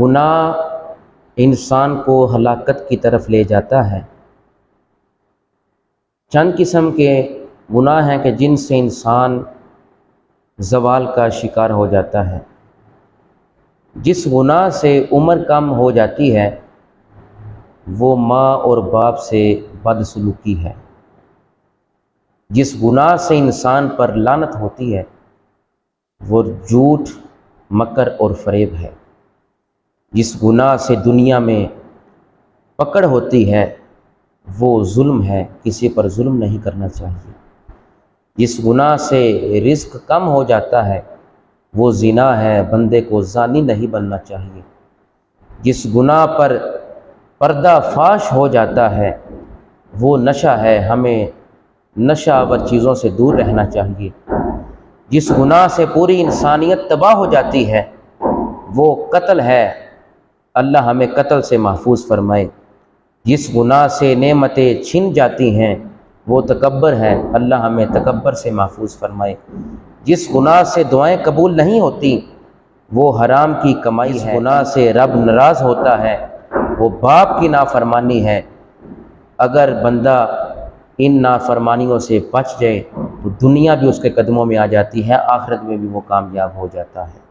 گناہ انسان کو ہلاکت کی طرف لے جاتا ہے۔ چند قسم کے گناہ ہیں کہ جن سے انسان زوال کا شکار ہو جاتا ہے۔ جس گناہ سے عمر کم ہو جاتی ہے وہ ماں اور باپ سے بدسلوکی ہے۔ جس گناہ سے انسان پر لعنت ہوتی ہے وہ جھوٹ، مکر اور فریب ہے۔ جس گناہ سے دنیا میں پکڑ ہوتی ہے وہ ظلم ہے، کسی پر ظلم نہیں کرنا چاہیے۔ جس گناہ سے رزق کم ہو جاتا ہے وہ زنا ہے، بندے کو زانی نہیں بننا چاہیے۔ جس گناہ پر پردہ فاش ہو جاتا ہے وہ نشہ ہے، ہمیں نشہ آور چیزوں سے دور رہنا چاہیے۔ جس گناہ سے پوری انسانیت تباہ ہو جاتی ہے وہ قتل ہے، اللہ ہمیں قتل سے محفوظ فرمائے۔ جس گناہ سے نعمتیں چھن جاتی ہیں وہ تکبر ہے، اللہ ہمیں تکبر سے محفوظ فرمائے۔ جس گناہ سے دعائیں قبول نہیں ہوتی وہ حرام کی کمائی ہے۔ جس گناہ سے رب ناراض ہوتا ہے وہ باپ کی نافرمانی ہے۔ اگر بندہ ان نافرمانیوں سے بچ جائے تو دنیا بھی اس کے قدموں میں آ جاتی ہے، آخرت میں بھی وہ کامیاب ہو جاتا ہے۔